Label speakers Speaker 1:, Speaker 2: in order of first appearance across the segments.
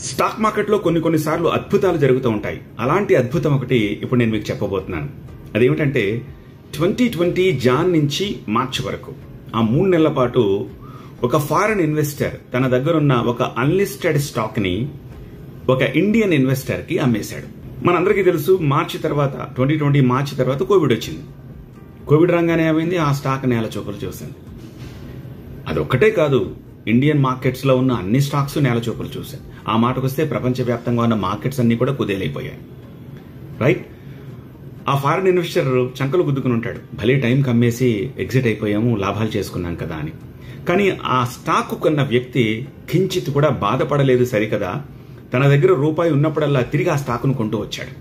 Speaker 1: Stock మార్కెట్లో కొన్నిసార్లు అద్భుతాలు జరుగుతూ ఉంటాయి. అలాంటి అద్భుతం ఒకటి ఇప్పుడు నేను మీకు చెప్పబోతున్నాను. అదేమిటంటే 2020 జాన్ నుంచి మార్చి వరకు ఆ 3 నెలల పాటు ఒక ఫారిన్ ఇన్వెస్టర్ తన దగ్గర ఉన్న ఒక అన్లిస్టెడ్ స్టాక్ ని ఒక ఇండియన్ ఇన్వెస్టర్ కి అమ్మేశాడు. మనందరికీ తెలుసు, మార్చి తర్వాత 2020 మార్చి తర్వాత కోవిడ్ వచ్చింది. కోవిడ్ రాగానే ఏమైంది, ఆ స్టాక్ నేల చూపులు చూసింది. అదొక్కటే కాదు, ఇండియన్ మార్కెట్స్ లో ఉన్న అన్ని స్టాక్స్ నేల చూపులు చూశాయి. ఆ మాటకొస్తే ప్రపంచవ్యాప్తంగా ఉన్న మార్కెట్స్ అన్ని కూడా కుదేలైపోయాయి. రైట్? ఆ ఫారిన్ ఇన్వెస్టర్ చంకలు గుద్దుకుని ఉంటాడు, భలే టైంకి అమ్మేసి ఎగ్జిట్ అయిపోయాము, లాభాలు చేసుకున్నాం కదా అని. కానీ ఆ స్టాక్ కొన్న వ్యక్తి కించిత్ కూడా బాధపడలేదు సరికదా. తన దగ్గర రూపాయి ఉన్నప్పుడల్లా తిరిగి ఆ స్టాక్ను కొంటూ వచ్చాడు.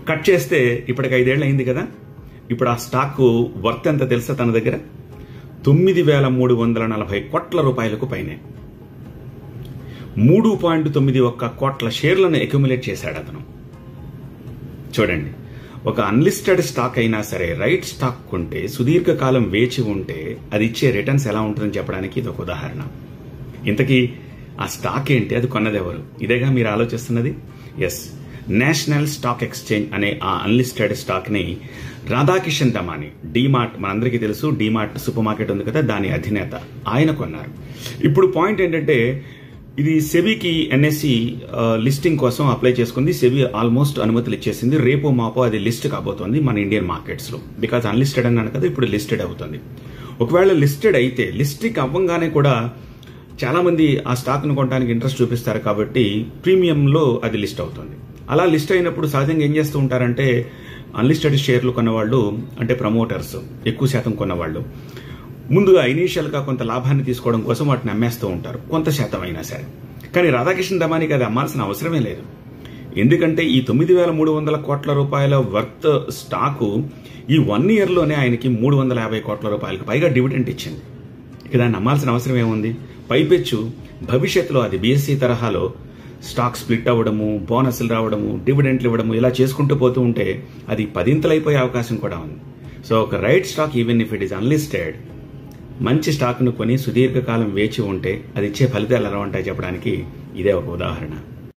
Speaker 1: కట్ చేస్తే ఇప్పటికి 5 ఏళ్ళు అయింది కదా. ఇప్పుడు ఆ స్టాక్ వర్త్ ఎంత తెలుసా? తన దగ్గర 9,340 కోట్ల రూపాయలకు పైనే. 3.91 కోట్ల షేర్లను అక్యుములేట్ చేశాడు అతను. చూడండి, ఒక అన్లిస్టెడ్ స్టాక్ అయినా సరే రైట్ స్టాక్ కొంటే, సుదీర్ఘకాలం వేచి ఉంటే అది ఇచ్చే రిటర్న్స్ ఎలా ఉంటుందని చెప్పడానికి ఇది ఒక ఉదాహరణ. ఇంతకీ ఆ స్టాక్ ఏంటి? అది కొన్నదెవరు? ఇదేగా మీరు ఆలోచిస్తున్నది. ఎస్, నేషనల్ స్టాక్ ఎక్స్చేంజ్ అనే ఆ అన్లిస్టెడ్ స్టాక్ ని రాధాకిషన్ దమాని, డీమార్ట్, మనందరికీ తెలుసు డీమార్ట్ సూపర్ మార్కెట్ ఉంది కదా, దాని అధినేత ఆయన కొన్నారు. ఇప్పుడు పాయింట్ ఏంటంటే, ఇది సెబీకి ఎన్ఎస్సి లిస్టింగ్ కోసం అప్లై చేసుకుంది. సెబీ ఆల్మోస్ట్ అనుమతులు ఇచ్చేసింది. రేపో మాపో అది లిస్ట్ కాబోతోంది మన ఇండియన్ మార్కెట్స్ లో. బికాజ్ అన్లిస్టెడ్ అన్నాను కదా, ఇప్పుడు లిస్టెడ్ అవుతుంది. ఒకవేళ లిస్టెడ్ అయితే, లిస్టింగ్ అవ్వగానే కూడా చాలా మంది ఆ స్టాక్ ను కొనడానికి ఇంట్రెస్ట్ చూపిస్తారు కాబట్టి ప్రీమియంలో అది లిస్ట్ అవుతుంది. అలా లిస్ట్ అయినప్పుడు సహజంగా ఏం చేస్తూ ఉంటారంటే, అన్లిస్టెడ్ షేర్లు కొన్నవాళ్ళు, అంటే ప్రమోటర్స్, ఎక్కువ శాతం కొన్నవాళ్ళు ముందుగా ఇనీషియల్ గా కొంత లాభాన్ని తీసుకోవడం కోసం వాటిని అమ్మేస్తూ ఉంటారు, కొంత శాతం అయినా సరే. కానీ రాధాకిషన్ దమానికి అది అమ్మాల్సిన అవసరమే లేదు. ఎందుకంటే ఈ 9,300 కోట్ల రూపాయల వర్త్ స్టాకు ఈ 1 year లోనే ఆయనకి 350 కోట్ల రూపాయలకు పైగా డివిడెంట్ ఇచ్చింది. ఇక దాన్ని అమ్మాల్సిన అవసరం ఏముంది? పైపెచ్చు భవిష్యత్తులో అది బీఎస్సీ తరహాలో స్టాక్ స్ప్లిట్ అవ్వడము, బోనస్లు రావడము, డివిడెంట్లు ఇవ్వడము, ఇలా చేసుకుంటూ పోతూ ఉంటే అది 10ంతలు అయిపోయే అవకాశం కూడా ఉంది. సో ఒక right stock, even if it is unlisted, మంచి స్టాక్ను కొని సుదీర్ఘకాలం వేచి ఉంటే అది ఇచ్చే ఫలితాలు ఎలా ఉంటాయి చెప్పడానికి ఇదే ఒక ఉదాహరణ.